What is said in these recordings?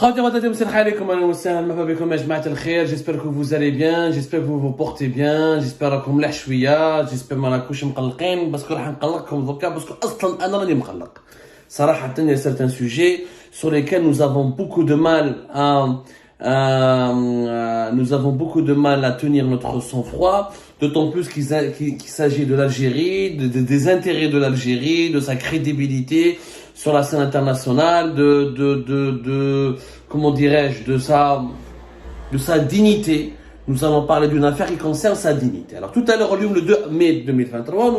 J'espère que vous allez bien, j'espère que vous vous portez bien, j'espère que vous allez bien, j'espère que vous allez bien, parce que راح نقلقكم دوكا parce que اصلا انا راني مقلق. صراحة il y a certains sujets sur lesquels nous avons beaucoup de mal à tenir notre sang-froid, d'autant plus qu'il s'agit de l'Algérie, des intérêts de l'Algérie, de sa crédibilité sur la scène internationale, comment dirais-je, de sa dignité. Nous allons parler d'une affaire qui concerne sa dignité. Alors tout à l'heure, le 2 mai 2023,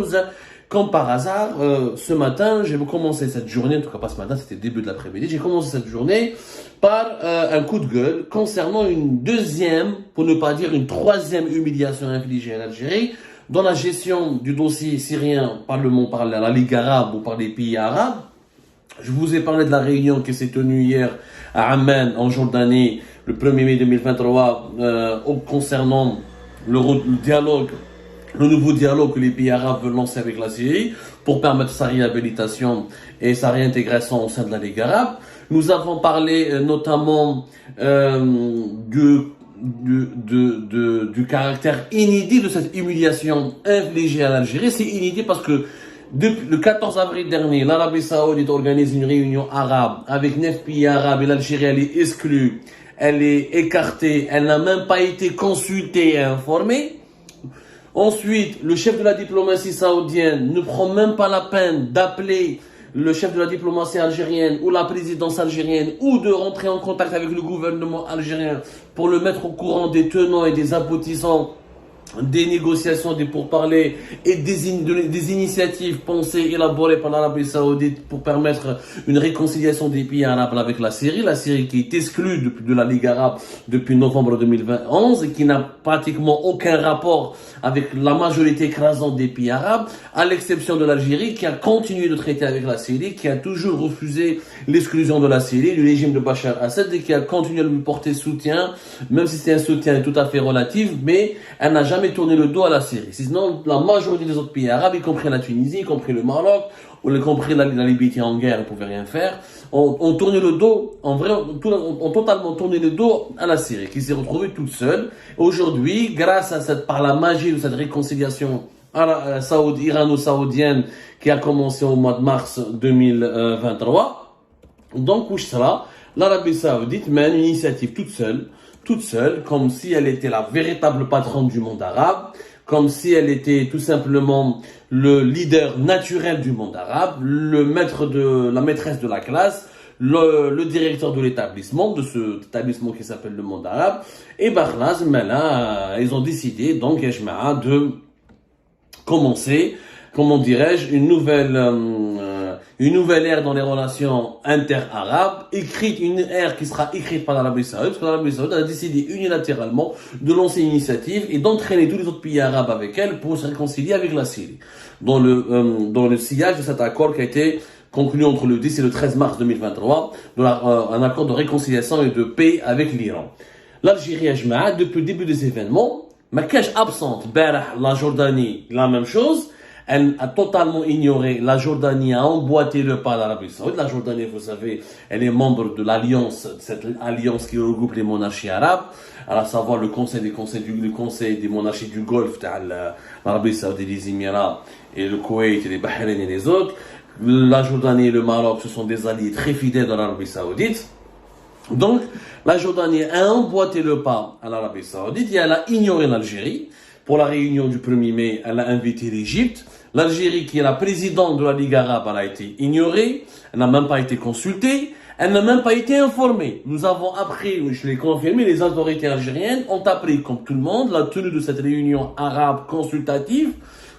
comme par hasard, ce matin, j'ai commencé cette journée, en tout cas pas ce matin, c'était le début de l'après-midi, j'ai commencé cette journée par un coup de gueule concernant une deuxième, pour ne pas dire une troisième humiliation infligée à l'Algérie, dans la gestion du dossier syrien par la Ligue arabe ou par les pays arabes. Je vous ai parlé de la réunion qui s'est tenue hier à Amman, en Jordanie, le 1er mai 2023, concernant le nouveau dialogue que les pays arabes veulent lancer avec la Syrie pour permettre sa réhabilitation et sa réintégration au sein de la Ligue arabe. Nous avons parlé notamment du caractère inédit de cette humiliation infligée à l'Algérie. C'est inédit parce que depuis le 14 avril dernier, l'Arabie Saoudite organise une réunion arabe avec 9 pays arabes et l'Algérie, elle est exclue, elle est écartée, elle n'a même pas été consultée et informée. Ensuite, le chef de la diplomatie saoudienne ne prend même pas la peine d'appeler le chef de la diplomatie algérienne ou la présidence algérienne ou de rentrer en contact avec le gouvernement algérien pour le mettre au courant des tenants et des aboutissants des négociations, des pourparlers et des initiatives pensées, élaborées par l'Arabie Saoudite pour permettre une réconciliation des pays arabes avec la Syrie qui est exclue de la Ligue arabe depuis novembre 2011 et qui n'a pratiquement aucun rapport avec la majorité écrasante des pays arabes, à l'exception de l'Algérie qui a continué de traiter avec la Syrie, qui a toujours refusé l'exclusion de la Syrie, du régime de Bachar Assad, et qui a continué de lui porter soutien, même si c'est un soutien tout à fait relatif, mais elle n'a jamais tourné le dos à la Syrie. Sinon, la majorité des autres pays arabes, y compris la Tunisie, y compris le Maroc, ou y compris la Libye qui est en guerre, ne pouvaient rien faire, ont tourné le dos, ont totalement tourné le dos à la Syrie, qui s'est retrouvée toute seule. Aujourd'hui, grâce à par la magie de cette réconciliation irano-saoudienne qui a commencé au mois de mars 2023, donc, où sera l'Arabie Saoudite mène une initiative toute seule, comme si elle était la véritable patronne du monde arabe, comme si elle était tout simplement le leader naturel du monde arabe, la maîtresse de la classe, le directeur de l'établissement, de cet établissement qui s'appelle le monde arabe. Et Barlas, ils ont décidé, donc, de commencer, comment dirais-je, une nouvelle ère dans les relations inter-arabes, une ère qui sera écrite par l'Arabie Saoudite, parce que l'Arabie Saoudite a décidé unilatéralement de lancer une initiative et d'entraîner tous les autres pays arabes avec elle pour se réconcilier avec la Syrie. Dans le sillage de cet accord qui a été conclu entre le 10 et le 13 mars 2023, un accord de réconciliation et de paix avec l'Iran. L'Algérie, depuis le début des événements, ma cache absente, la Jordanie, la même chose. Elle a totalement ignoré. La Jordanie a emboîté le pas à l'Arabie Saoudite. La Jordanie, vous savez, elle est membre de cette alliance qui regroupe les monarchies arabes, à savoir le conseil des monarchies du Golfe, l'Arabie Saoudite, les Émirats, et le Koweït, et les Bahreïn et les autres. La Jordanie et le Maroc, ce sont des alliés très fidèles de l'Arabie Saoudite. Donc, la Jordanie a emboîté le pas à l'Arabie Saoudite et elle a ignoré l'Algérie. Pour la réunion du 1er mai, elle a invité l'Égypte. L'Algérie, qui est la présidente de la Ligue arabe, elle a été ignorée. Elle n'a même pas été consultée. Elle n'a même pas été informée. Nous avons appris, je l'ai confirmé, les autorités algériennes ont appris, comme tout le monde, la tenue de cette réunion arabe consultative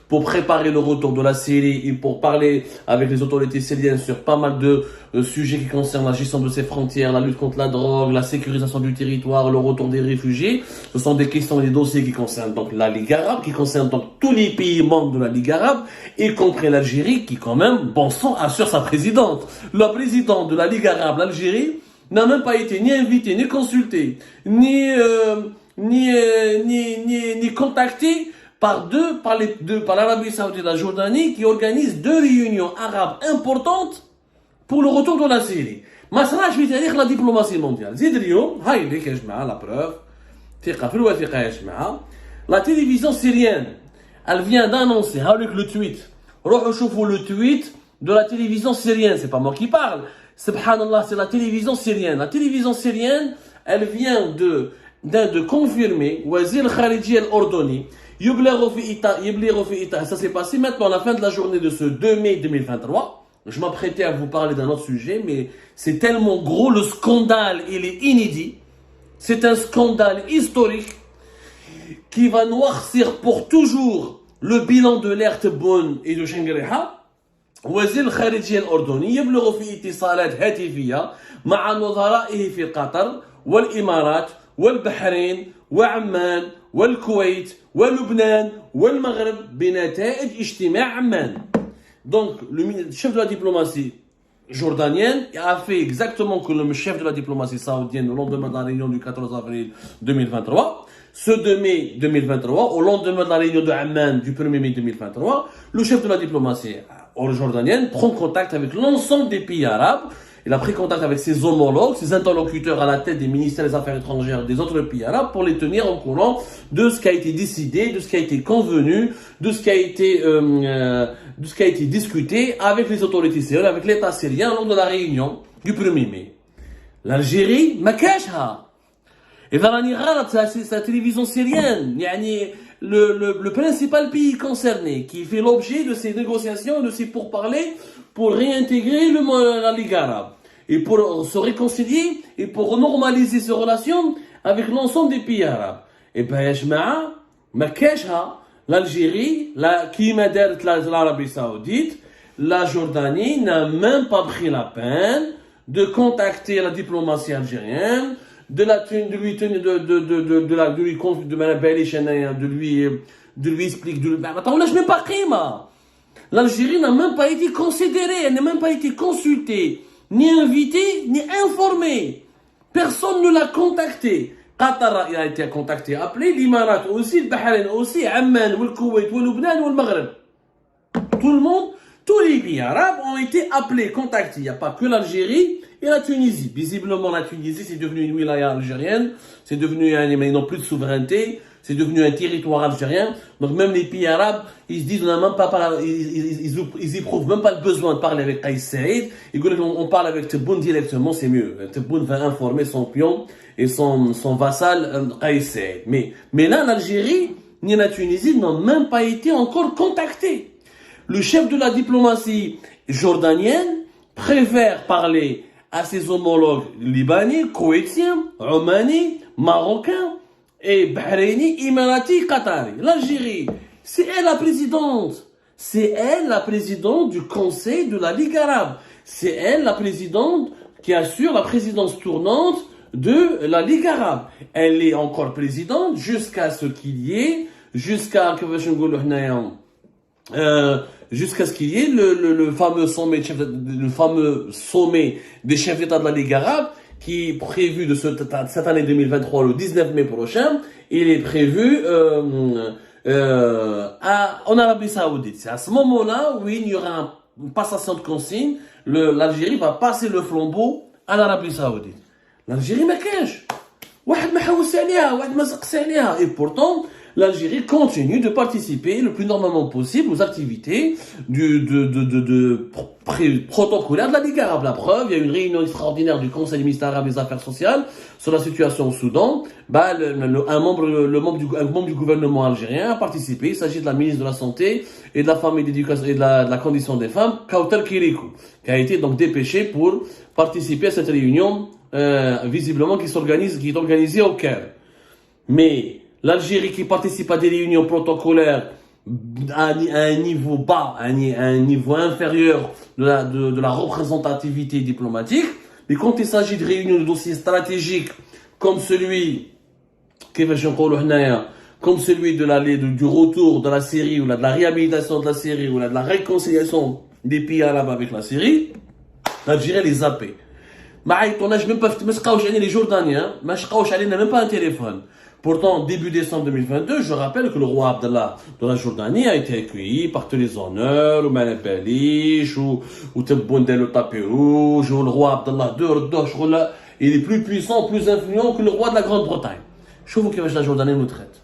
pour préparer le retour de la Syrie et pour parler avec les autorités syriennes sur pas mal de sujets qui concernent la gestion de ses frontières, la lutte contre la drogue, la sécurisation du territoire, le retour des réfugiés. Ce sont des questions et des dossiers qui concernent donc la Ligue arabe, qui concernent donc tous les pays membres de la Ligue arabe, y compris l'Algérie, qui quand même, bon sang, assure sa présidente. La présidente de la Ligue arabe, l'Algérie, n'a même pas été ni invitée, ni consultée, ni contactée par l'Arabie Saoudite et la Jordanie qui organisent 2 réunions arabes importantes pour le retour de la Syrie. ما صراش في تاريخ لا دبلوماسي مونديال. زيد اليوم هاي اللي يا جماعه لا بروف ثقه في الوثيقه يا جماعه. لا تيليفزيون سيريان elle vient d'annoncer هاوليك لو تويت. روحوا شوفوا لو تويت de la télévision syrienne, c'est pas moi qui parle. Subhanallah, c'est la télévision syrienne. La télévision syrienne, elle vient de confirmer Wazir Khariji al-Ordoni. Ça s'est passé maintenant à la fin de la journée de ce 2 mai 2023. Je m'apprêtais à vous parler d'un autre sujet, mais c'est tellement gros, le scandale, il est inédit. C'est un scandale historique qui va noircir pour toujours le bilan de l'ère Tebboune et de Shengriha. وزير الخارجية الأردني يبلغ في اتصالات هاتفية مع نظرائه في قطر والإمارات والبحرين وعمان والكويت ولبنان والمغرب بنتائج اجتماع عمان. Donc, le chef de la diplomatie jordanienne a fait exactement que le chef de la diplomatie saoudienne au lendemain de la réunion du 14 avril 2023. Ce 2 mai 2023, au lendemain de la réunion de Amman du 1er mai 2023, le chef de la diplomatie jordanienne prend contact avec l'ensemble des pays arabes. Il a pris contact avec ses homologues, ses interlocuteurs à la tête des ministères des Affaires étrangères des autres pays arabes pour les tenir au courant de ce qui a été décidé, de ce qui a été convenu, de ce qui a été discuté avec les autorités syriennes, avec l'État syrien lors de la réunion du 1er mai. L'Algérie, ma cache-ha. Et Varani Ghalat, c'est la télévision syrienne. Le principal pays concerné qui fait l'objet de ces négociations, de ces pourparlers pour réintégrer la Ligue arabe et pour se réconcilier et pour normaliser ses relations avec l'ensemble des pays arabes. Et ben, l'Algérie, l'Arabie Saoudite, la Jordanie n'a même pas pris la peine de contacter la diplomatie algérienne, de lui expliquer, attends, là je n'ai pas qima. L'Algérie n'a même pas été considérée, elle n'a même pas été consultée, ni invitée, ni informée. Personne ne l'a contacté. Qatar a été contacté, appelé, l'Imarat aussi, le Bahreïn aussi, Amman, le Koweït, le Lubnan, le Maghreb. Tout le monde, tous les pays arabes ont été appelés, contactés. Il n'y a pas que l'Algérie et la Tunisie. Visiblement, la Tunisie, c'est devenu une wilaya algérienne. C'est devenu ils n'ont plus de souveraineté. C'est devenu un territoire algérien. Donc, même les pays arabes, ils se disent, on n'a même pas, ils éprouvent même pas le besoin de parler avec Kais Saïd. On parle avec Tebboune directement, c'est mieux. Tebboune va informer son pion et son vassal, Kais Saïd. Mais là, l'Algérie, ni la Tunisie n'ont même pas été encore contactés. Le chef de la diplomatie jordanienne préfère parler à ses homologues libanais, koweïtiens, omanais, marocains et bahreïnis, émiratis, qataris. L'Algérie, c'est elle la présidente. C'est elle la présidente du Conseil de la Ligue arabe. C'est elle la présidente qui assure la présidence tournante de la Ligue arabe. Elle est encore présidente jusqu'à ce qu'il y ait, jusqu'à ce qu'il y ait le fameux sommet des chefs d'État de la Ligue arabe qui est prévu de cette année 2023, le 19 mai prochain. Il est prévu en Arabie Saoudite. C'est à ce moment-là où il y aura une passation de consigne. L'Algérie va passer le flambeau à l'Arabie Saoudite. L'Algérie ma cache. Et pourtant, l'Algérie continue de participer le plus normalement possible aux activités protocolaires de la Ligue arabe. La preuve, il y a une réunion extraordinaire du Conseil des ministres arabes des Affaires sociales sur la situation au Soudan. Un membre du gouvernement algérien a participé. Il s'agit de la ministre de la Santé et de la Famille, d'éducation et de la Condition des femmes, Kautal Kirikou, qui a été donc dépêché pour participer à cette réunion, visiblement qui est organisée au Caire. Mais l'Algérie qui participe à des réunions protocolaires à un niveau bas, à un niveau inférieur de la représentativité diplomatique, mais quand il s'agit de réunions de dossiers stratégiques comme celui du retour de la Syrie ou de la réhabilitation de la Syrie ou de la réconciliation des pays arabes avec la Syrie, l'Algérie les zappée. même pas les Jordaniens, même pas un téléphone. Pourtant, début décembre 2022, je rappelle que le roi Abdallah de la Jordanie a été accueilli par tous les honneurs, ou Malabalish, ou Tebboundel au tapis rouge, ou le roi Abdallah II, il est plus puissant, plus influent que le roi de la Grande-Bretagne. Je vous que la Jordanie nous traite.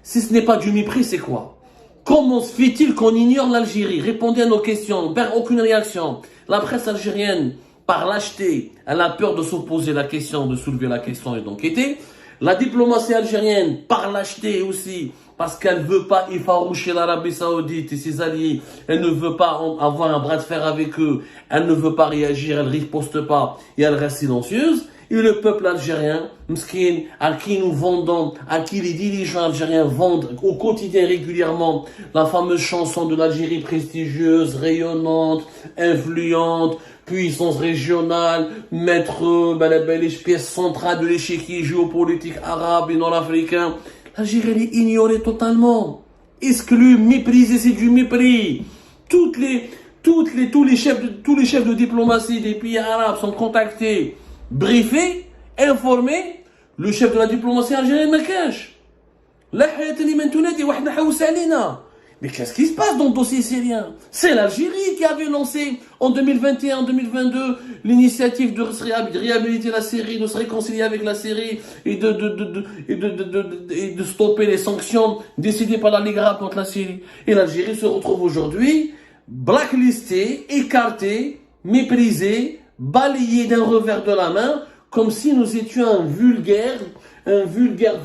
Si ce n'est pas du mépris, c'est quoi? Comment se fait-il qu'on ignore l'Algérie? Répondez à nos questions, aucune réaction. La presse algérienne, par lâcheté, elle a peur de s'opposer la question, de soulever la question et d'enquêter. La diplomatie algérienne, par lâcheté aussi, parce qu'elle ne veut pas effaroucher l'Arabie Saoudite et ses alliés, elle ne veut pas avoir un bras de fer avec eux, elle ne veut pas réagir, elle ne riposte pas et elle reste silencieuse. Et le peuple algérien, Mskin, à qui nous vendons, à qui les dirigeants algériens vendent au quotidien régulièrement la fameuse chanson de l'Algérie prestigieuse, rayonnante, influente, puissance régionale, maître, pièce centrale de l'échiquier géopolitique arabe et nord-africain. L'Algérie est ignorée totalement, exclue, méprisée, c'est du mépris. Tous les chefs de diplomatie des pays arabes sont contactés, briefés, informés. Le chef de la diplomatie algérienne me cache. Mais qu'est-ce qui se passe dans le dossier syrien? C'est l'Algérie qui avait lancé en 2021, en 2022 l'initiative de réhabiliter la Syrie, de se réconcilier avec la Syrie et de stopper les sanctions décidées par la Ligue arabe contre la Syrie. Et l'Algérie se retrouve aujourd'hui blacklistée, écartée, méprisée, balayée d'un revers de la main, comme si nous étions un vulgaire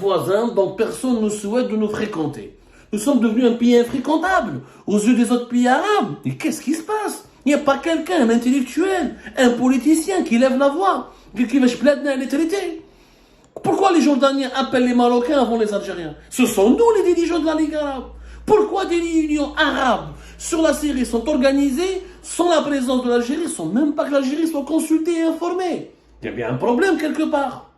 voisin dont personne ne souhaite de nous fréquenter. Nous sommes devenus un pays infréquentable aux yeux des autres pays arabes. Et qu'est-ce qui se passe? Il n'y a pas quelqu'un, un intellectuel, un politicien qui lève la voix, qui va se plaindre à l'éternité. Pourquoi les Jordaniens appellent les Marocains avant les Algériens? Ce sont nous les dirigeants de la Ligue arabe. Pourquoi des réunions arabes sur la Syrie sont organisées sans la présence de l'Algérie, sans même pas que l'Algérie soit consultée et informée? Il y a bien un problème quelque part.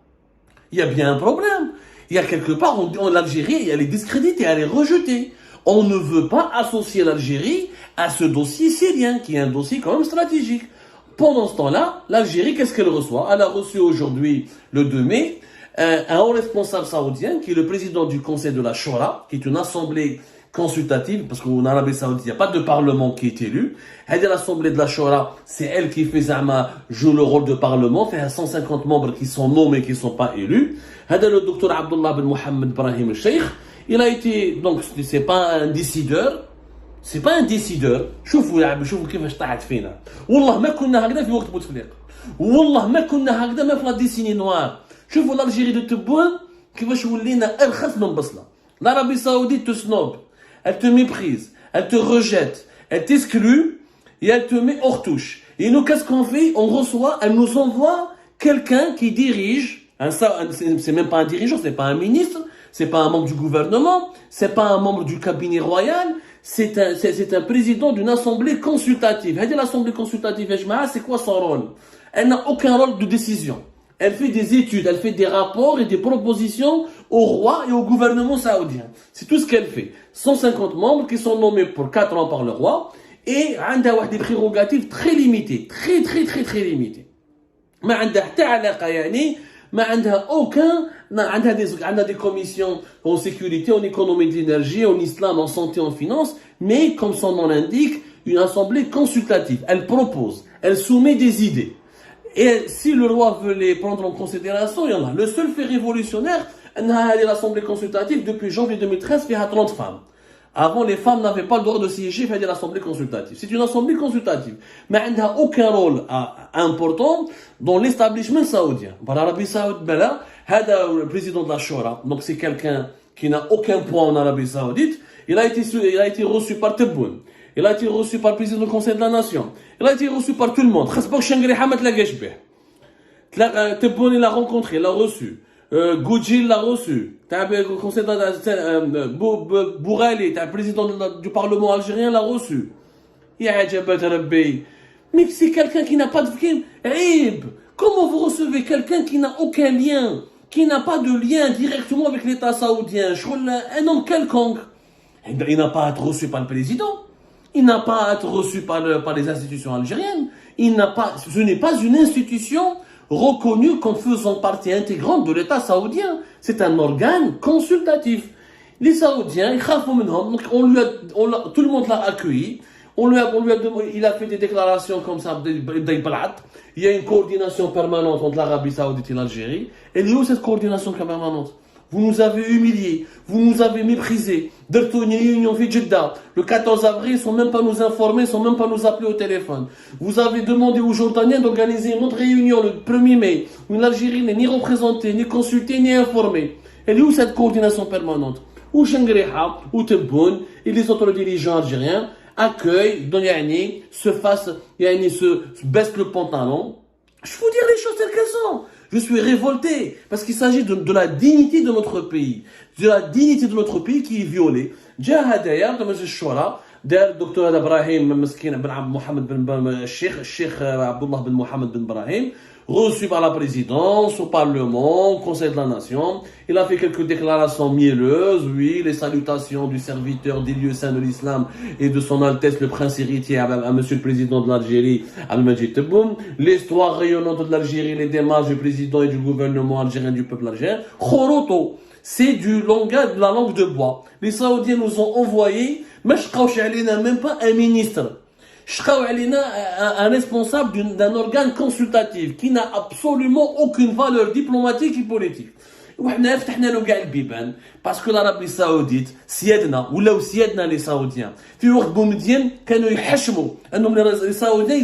Il y a bien un problème. Il y a quelque part, l'Algérie, elle est discréditée, elle est rejetée. On ne veut pas associer l'Algérie à ce dossier syrien, qui est un dossier quand même stratégique. Pendant ce temps-là, l'Algérie, qu'est-ce qu'elle reçoit? Elle a reçu aujourd'hui, le 2 mai, un haut responsable saoudien, qui est le président du Conseil de la Shura, qui est une assemblée consultative, parce qu'en Arabie Saoudite, il n'y a pas de parlement qui est élu. L'assemblée de la Shura, c'est elle qui joue le rôle de parlement, fait 150 membres qui sont nommés, qui ne sont pas élus. Le docteur Abdullah bin Mohammed Ibrahim al-Sheikh, il a été, donc, c'est pas un décideur, شوفوا كيفاش طاحت فينا والله ما كنا هكذا في وقت بوتفليقه والله ما كنا هكذا ما في لا ديسيني نوار شوفوا l'Algérie de Tebboune كيفاش ولينا ارخص من بصله. L'Arabie Saoudite te snob, elle te méprise, elle te rejette, elle t'exclut et elle te met hors touche. Et nous, qu'est-ce qu'on fait? On reçoit, elle nous envoie quelqu'un qui dirige, c'est même pas un dirigeant, c'est pas un ministre, c'est pas un membre du gouvernement, c'est pas un membre du cabinet royal, c'est un président d'une assemblée consultative. L'assemblée consultative, c'est quoi son rôle? Elle n'a aucun rôle de décision. Elle fait des études, elle fait des rapports et des propositions au roi et au gouvernement saoudien. C'est tout ce qu'elle fait. 150 membres qui sont nommés pour 4 ans par le roi et elle a des prérogatives très limitées, très limitées. ما عندها حتى علاقة يعني ما عندها aucun عندها des commissions en sécurité, en économie de l'énergie, en islam, en santé, en finance, mais comme son nom l'indique, une assemblée consultative. Elle propose, elle soumet des idées. Et si le roi veut les prendre en considération, il y en a. Le seul fait révolutionnaire, l'assemblée consultative, depuis janvier 2013, fait à 30 femmes. Avant, les femmes n'avaient pas le droit de siéger à l'assemblée consultative. C'est une assemblée consultative. Mais elle n'a aucun rôle important dans l'établissement saoudien. Par l'Arabie Saoudite, le président de la Shura, donc c'est quelqu'un qui n'a aucun poids en Arabie Saoudite, il a été reçu par Tebboune. Il a été reçu par le président du Conseil de la Nation. Il a été reçu par tout le monde. Tebboune, il l'a rencontré, il l'a reçu. Goudjil l'a reçu. Bourali, le président du Parlement algérien, l'a reçu. Mais c'est quelqu'un qui n'a pas de... Comment vous recevez quelqu'un qui n'a aucun lien, qui n'a pas de lien directement avec l'État saoudien, un homme quelconque? Il n'a pas à être reçu par le président. Il n'a pas à être reçu par les institutions algériennes. Ce n'est pas une institution reconnu comme faisant partie intégrante de l'État saoudien. C'est un organe consultatif. Les Saoudiens, donc tout le monde l'a accueilli. Il a fait des déclarations comme ça, il y a une coordination permanente entre l'Arabie Saoudite et l'Algérie. Et où cette coordination permanente? Vous nous avez humiliés, vous nous avez méprisés. Une réunion fait Jeddah. Le 14 avril, ils sont même pas nous informer, ils sont même pas nous appeler au téléphone. Vous avez demandé aux Jordaniens d'organiser une autre réunion le 1er mai, où l'Algérie n'est ni représentée, ni consultée, ni informée. Elle est où cette coordination permanente? Où Shengriha, où Tebboune et les autres dirigeants algériens accueillent, se baissent le pantalon. Je vous dire les choses telles qu'elles sont. Je suis révolté parce qu'il s'agit de la dignité de notre pays. De la dignité de notre pays qui est violée. جاء هدايا من الشورى دار الدكتور ابراهيم مسكين بن عبد محمد بن الشيخ عبد الله بن محمد بن ابراهيم reçu par la présidence, au Parlement, au Conseil de la Nation. Il a fait quelques déclarations mielleuses, oui, les salutations du serviteur des lieux saints de l'islam et de son Altesse le Prince héritier à Monsieur le Président de l'Algérie, Al-Majid Tebboune, l'histoire rayonnante de l'Algérie, les démarches du président et du gouvernement algérien, du peuple algérien. Khoroto, c'est du langage, de la langue de bois. Les Saoudiens nous ont envoyé, mais je même pas un ministre. Un responsable d'un organe consultatif qui n'a absolument aucune valeur diplomatique et politique. Parce que l'Arabie Saoudite, سيادنا ولاو سيادنا les Saoudiens. في وقت بومدين كانوا يحشموا انهم les Saoudiens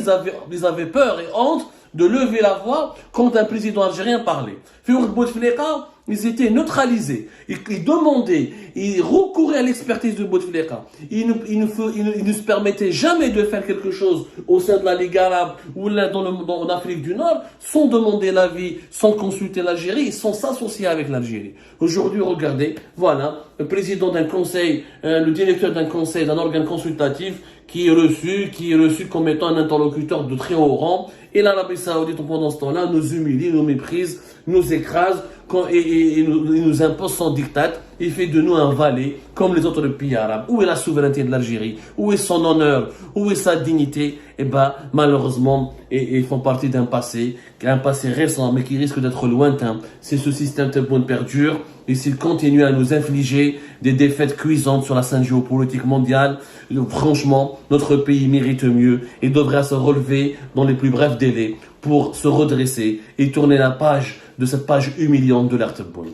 ils avaient peur et honte de lever la voix quand un président algérien parlait. في وقت بوتفليقة ils étaient neutralisés. Ils demandaient, ils recouraient à l'expertise de Bouteflika. Ils ne se permettaient jamais de faire quelque chose au sein de la Ligue arabe ou en Afrique du Nord sans demander l'avis, sans consulter l'Algérie, sans s'associer avec l'Algérie. Aujourd'hui, regardez, voilà, le président d'un conseil, le directeur d'un conseil, d'un organe consultatif qui est reçu comme étant un interlocuteur de très haut rang. Et l'Arabie Saoudite, pendant ce temps-là, nous humilie, nous méprise, nous écrase et nous impose son diktat. Il fait de nous un valet comme les autres pays arabes. Où est la souveraineté de l'Algérie? Où est son honneur? Où est sa dignité? Eh ben, malheureusement, ils font partie d'un passé récent, mais qui risque d'être lointain. Si ce système Tebboune perdure et s'il continue à nous infliger des défaites cuisantes sur la scène géopolitique mondiale, franchement, notre pays mérite mieux et devra se relever dans les plus brefs délais pour se redresser et tourner la page de cette page humiliante de l'ère Tebboune.